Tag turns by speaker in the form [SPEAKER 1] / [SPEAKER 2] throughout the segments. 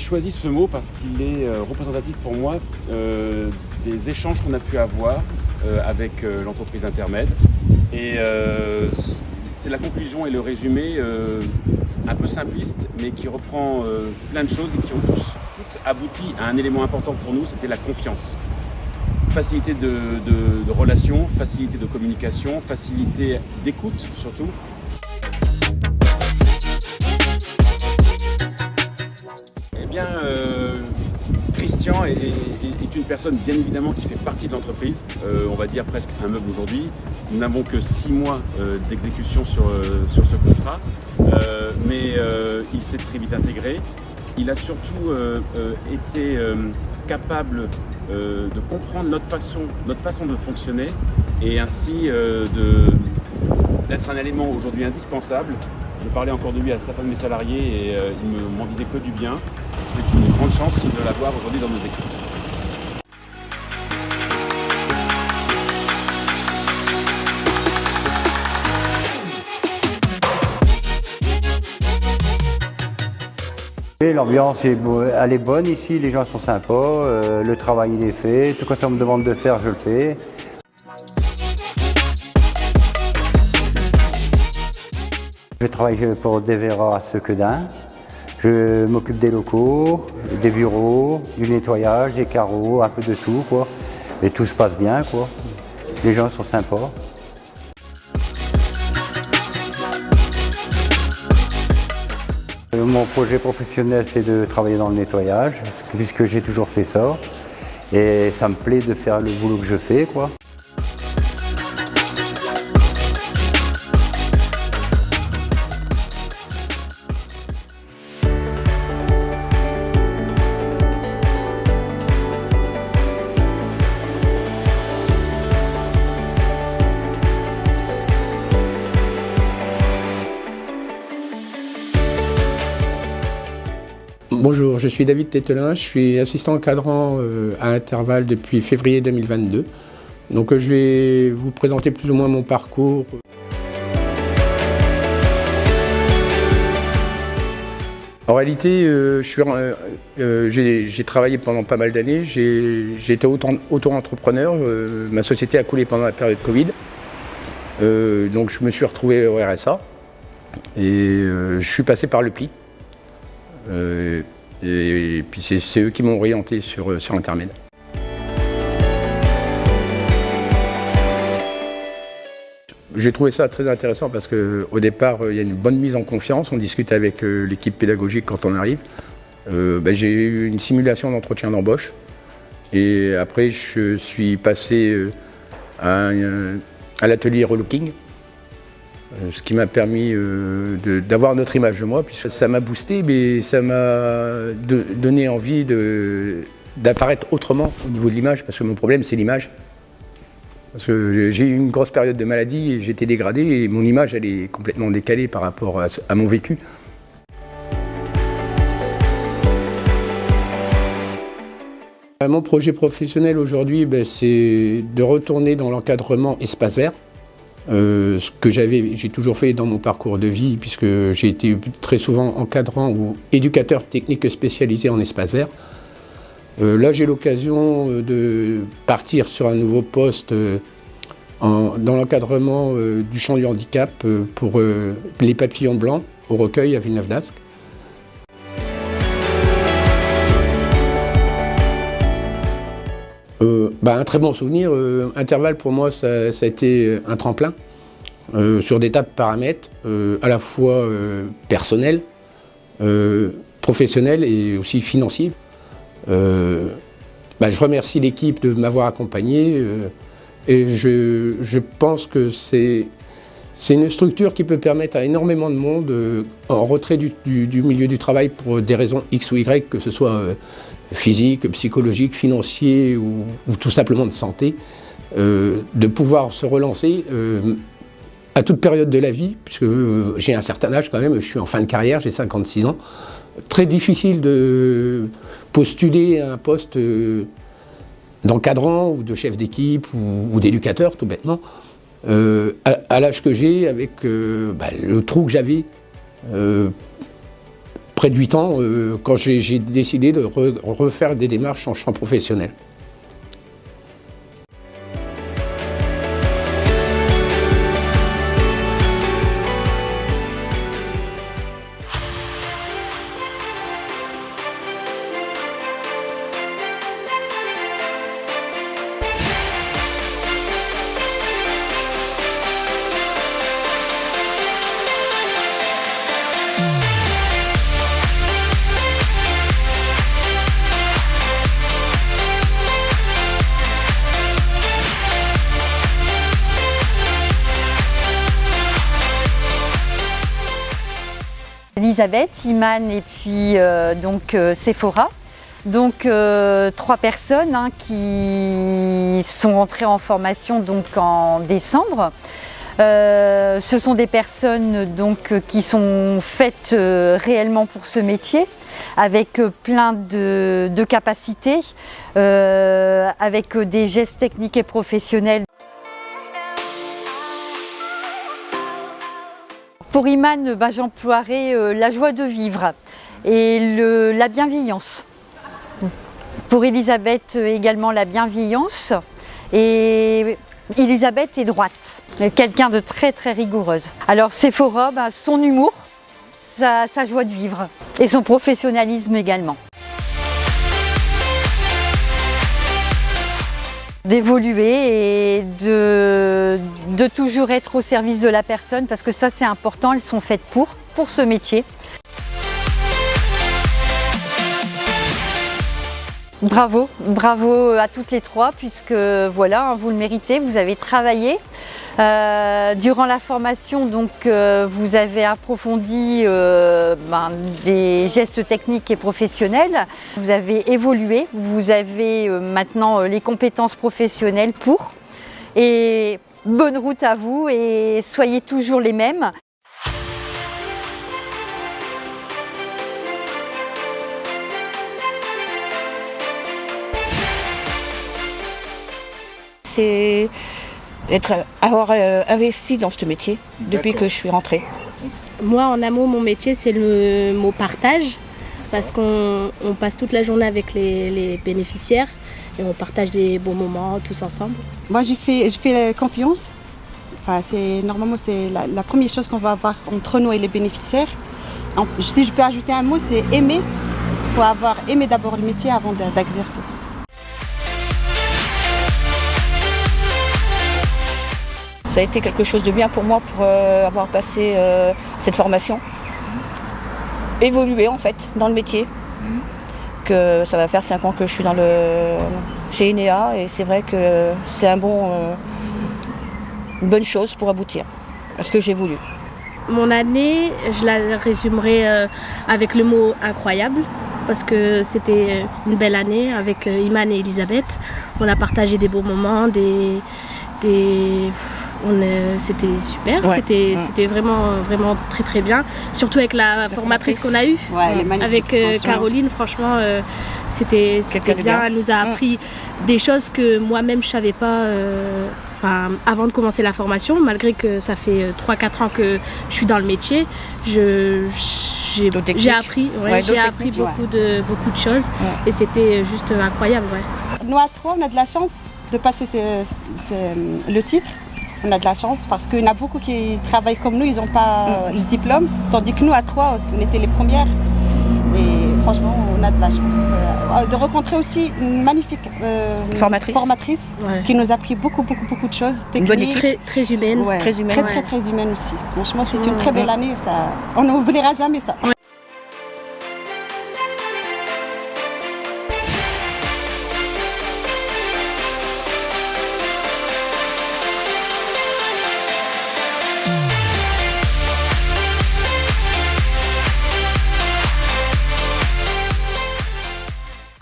[SPEAKER 1] choisi ce mot parce qu'il est représentatif pour moi des échanges qu'on a pu avoir avec l'entreprise intermède. Et c'est la conclusion et le résumé un peu simpliste, mais qui reprend plein de choses et qui ont toutes abouti à un élément important pour nous, c'était la confiance. Facilité de relation, facilité de communication, facilité d'écoute surtout. Eh bien, Christian est une personne bien évidemment qui fait partie de l'entreprise, on va dire presque un meuble aujourd'hui. Nous n'avons que 6 mois d'exécution sur ce contrat, mais il s'est très vite intégré. Il a surtout été capable de comprendre notre façon de fonctionner et ainsi d'être un élément aujourd'hui indispensable. Je parlais encore de lui à certains de mes salariés et ils ne m'en disaient que du bien. C'est une grande chance de l'avoir aujourd'hui dans nos équipes.
[SPEAKER 2] L'ambiance elle est bonne ici, les gens sont sympas, le travail il est fait, tout quand on me demande de faire, je le fais. Je travaille pour Devera à Sequedin. Je m'occupe des locaux, des bureaux, du nettoyage, des carreaux, un peu de tout quoi. Et tout se passe bien quoi. Les gens sont sympas. Mon projet professionnel, c'est de travailler dans le nettoyage, puisque j'ai toujours fait ça. Et ça me plaît de faire le boulot que je fais, quoi.
[SPEAKER 3] Bonjour, je suis David Tételin, je suis assistant encadrant à Interval depuis février 2022. Donc je vais vous présenter plus ou moins mon parcours. En réalité, j'ai travaillé pendant pas mal d'années, j'ai été auto-entrepreneur, ma société a coulé pendant la période Covid. Donc je me suis retrouvé au RSA et je suis passé par le PLI. Et puis c'est eux qui m'ont orienté sur Intermed. J'ai trouvé ça très intéressant parce qu'au départ, il y a une bonne mise en confiance. On discute avec l'équipe pédagogique quand on arrive. J'ai eu une simulation d'entretien d'embauche. Et après, je suis passé à l'atelier relooking. Ce qui m'a permis d'avoir notre image de moi, puisque ça m'a boosté, mais ça m'a donné envie d'apparaître autrement au niveau de l'image, parce que mon problème c'est l'image. Parce que j'ai eu une grosse période de maladie et j'étais dégradé et mon image elle est complètement décalée par rapport à mon vécu. Mon projet professionnel aujourd'hui, c'est de retourner dans l'encadrement espace vert. Ce que j'ai toujours fait dans mon parcours de vie, puisque j'ai été très souvent encadrant ou éducateur technique spécialisé en espace vert. Là, j'ai l'occasion de partir sur un nouveau poste dans l'encadrement du champ du handicap pour les papillons blancs au Recueil à Villeneuve-d'Ascq. Un très bon souvenir. Interval pour moi ça a été un tremplin sur des tas de paramètres à la fois personnels, professionnels et aussi financiers. Je remercie l'équipe de m'avoir accompagné et je pense que c'est une structure qui peut permettre à énormément de monde en retrait du milieu du travail pour des raisons X ou Y, que ce soit physique, psychologique, financier ou tout simplement de santé, de pouvoir se relancer à toute période de la vie, puisque j'ai un certain âge quand même, je suis en fin de carrière, j'ai 56 ans. Très difficile de postuler à un poste d'encadrant ou de chef d'équipe ou d'éducateur, tout bêtement, à l'âge que j'ai, avec le trou que j'avais près de 8 ans quand j'ai décidé de refaire des démarches en champ professionnel.
[SPEAKER 4] Elisabeth, Iman et puis Sephora. Donc 3 personnes qui sont entrées en formation donc en décembre. Ce sont des personnes donc qui sont faites réellement pour ce métier, avec plein de capacités, avec des gestes techniques et professionnels. Pour Iman, j'emploierai la joie de vivre et la bienveillance. Pour Elisabeth également la bienveillance, et Elisabeth est droite, quelqu'un de très très rigoureuse. Alors Sephora, son humour, sa joie de vivre et son professionnalisme également. D'évoluer et de toujours être au service de la personne, parce que ça c'est important, elles sont faites pour ce métier. Bravo, bravo à toutes les 3, puisque voilà, vous le méritez, vous avez travaillé. Durant la formation, donc, vous avez approfondi des gestes techniques et professionnels. Vous avez évolué, vous avez maintenant les compétences professionnelles pour. Et bonne route à vous et soyez toujours les mêmes.
[SPEAKER 5] C'est avoir investi dans ce métier depuis que je suis rentrée.
[SPEAKER 6] Moi, en un mot, mon métier, c'est le mot partage, parce qu'on passe toute la journée avec les bénéficiaires et on partage des bons moments tous ensemble.
[SPEAKER 7] Moi, je fais confiance. Enfin, normalement, c'est la première chose qu'on va avoir entre nous et les bénéficiaires. Si je peux ajouter un mot, c'est aimer. Il faut avoir aimé d'abord le métier avant d'exercer.
[SPEAKER 5] Ça a été quelque chose de bien pour moi pour avoir passé cette formation. Évoluer en fait dans le métier. Que ça va faire 5 ans que je suis chez INEA et c'est vrai que c'est une bonne chose pour aboutir à ce que j'ai voulu.
[SPEAKER 6] Mon année, je la résumerai avec le mot incroyable, parce que c'était une belle année avec Iman et Elisabeth. On a partagé des beaux moments, c'était super,
[SPEAKER 5] ouais.
[SPEAKER 6] C'était vraiment très très bien, surtout avec la formatrice qu'on a eue, avec Caroline. Franchement c'était bien. Elle nous a appris des choses que moi-même je savais pas avant de commencer la formation, malgré que ça fait 3-4 ans que je suis dans le métier. J'ai appris beaucoup de choses, et c'était juste incroyable.
[SPEAKER 7] Nous à 3, on a de la chance de passer le titre. On a de la chance parce qu'il y en a beaucoup qui travaillent comme nous, ils n'ont pas le diplôme, tandis que nous à 3, on était les premières. Et franchement, on a de la chance de rencontrer aussi une magnifique formatrice qui nous a appris beaucoup de choses techniques.
[SPEAKER 6] Très humaine.
[SPEAKER 7] Très humaine aussi. Franchement, c'est une très belle année. On n'oubliera jamais ça.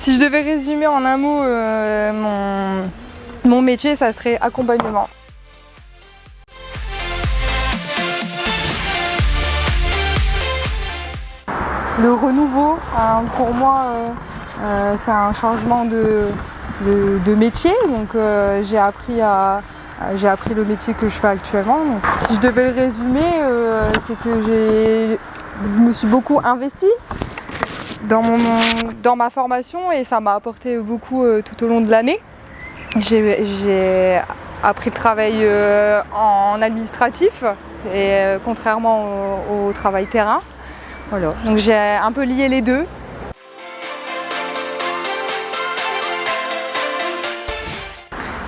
[SPEAKER 8] Si je devais résumer en un mot mon métier, ça serait accompagnement. Le renouveau, pour moi, c'est un changement de métier. Donc j'ai appris le métier que je fais actuellement. Donc, si je devais le résumer, c'est que je me suis beaucoup investie. dans ma formation et ça m'a apporté beaucoup tout au long de l'année. J'ai appris le travail en administratif et contrairement au travail terrain. Voilà. Donc j'ai un peu lié les deux.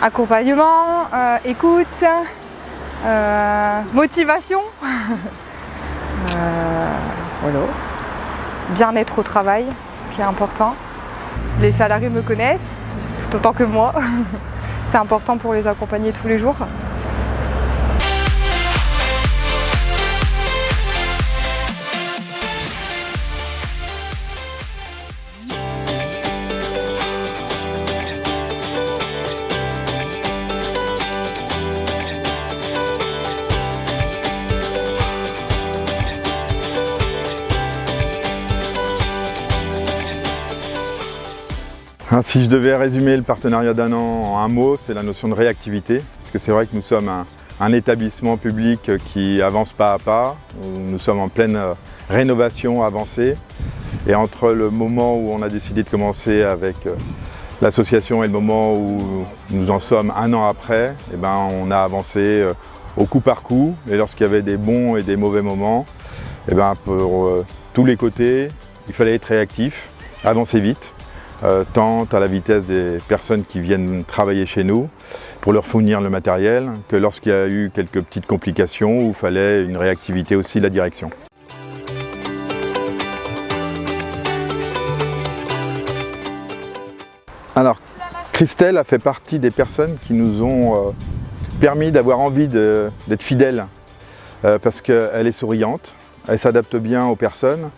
[SPEAKER 8] Accompagnement, écoute, motivation, voilà. Bien-être au travail, ce qui est important. Les salariés me connaissent, tout autant que moi. C'est important pour les accompagner tous les jours.
[SPEAKER 9] Si je devais résumer le partenariat d'un an en un mot, c'est la notion de réactivité. Parce que c'est vrai que nous sommes un établissement public qui avance pas à pas. Nous sommes en pleine rénovation avancée. Et entre le moment où on a décidé de commencer avec l'association et le moment où nous en sommes un an après, eh ben, on a avancé au coup par coup. Et lorsqu'il y avait des bons et des mauvais moments, eh ben, pour tous les côtés, il fallait être réactif, avancer vite. Tant à la vitesse des personnes qui viennent travailler chez nous pour leur fournir le matériel que lorsqu'il y a eu quelques petites complications où il fallait une réactivité aussi de la direction. Alors, Christelle a fait partie des personnes qui nous ont permis d'avoir envie d'être fidèles parce qu'elle est souriante, elle s'adapte bien aux personnes.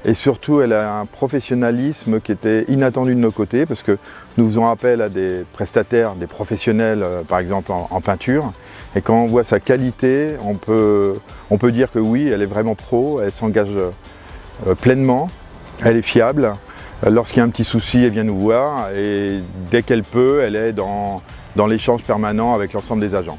[SPEAKER 9] Et surtout, elle a un professionnalisme qui était inattendu de nos côtés parce que nous faisons appel à des prestataires, des professionnels, par exemple en peinture. Et quand on voit sa qualité, on peut dire que oui, elle est vraiment pro, elle s'engage pleinement, elle est fiable. Lorsqu'il y a un petit souci, elle vient nous voir et dès qu'elle peut, elle est dans l'échange permanent avec l'ensemble des agents.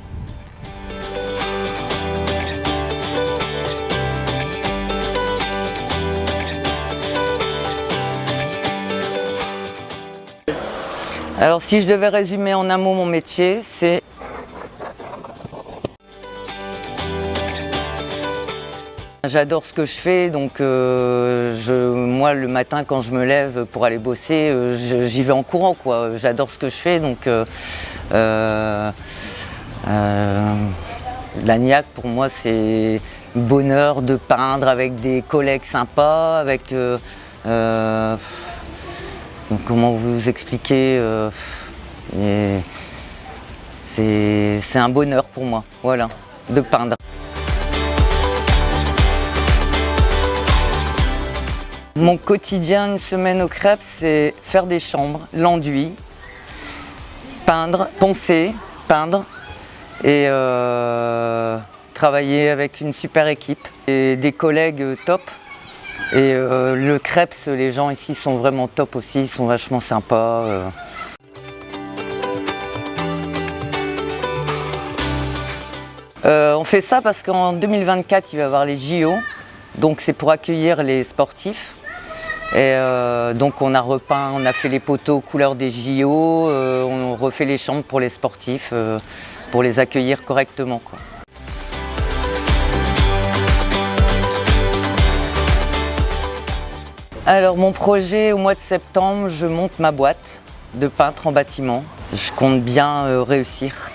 [SPEAKER 10] Alors si je devais résumer en un mot mon métier, c'est j'adore ce que je fais, donc moi le matin quand je me lève pour aller bosser, j'y vais en courant quoi. J'adore ce que je fais, donc l'ANIAC pour moi c'est bonheur de peindre avec des collègues sympas, avec donc, comment vous expliquer, c'est un bonheur pour moi, voilà, de peindre. Mon quotidien, une semaine au crêpes, c'est faire des chambres, l'enduit, peindre, poncer, peindre et travailler avec une super équipe et des collègues top. Et le crêpes, les gens ici sont vraiment top aussi, ils sont vachement sympas. On fait ça parce qu'en 2024, il va y avoir les JO, donc c'est pour accueillir les sportifs. Et donc on a repeint, on a fait les poteaux couleur des JO, on refait les chambres pour les sportifs, pour les accueillir correctement, quoi. Alors mon projet, au mois de septembre, je monte ma boîte de peintre en bâtiment. Je compte bien réussir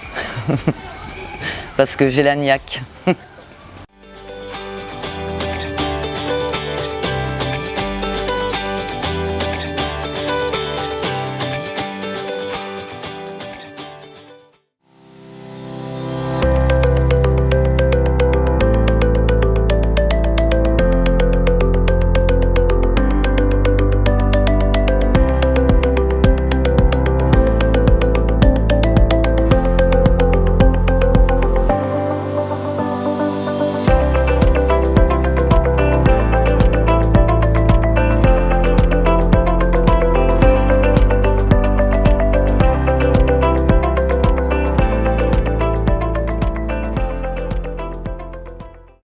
[SPEAKER 10] parce que j'ai l'ANIAC.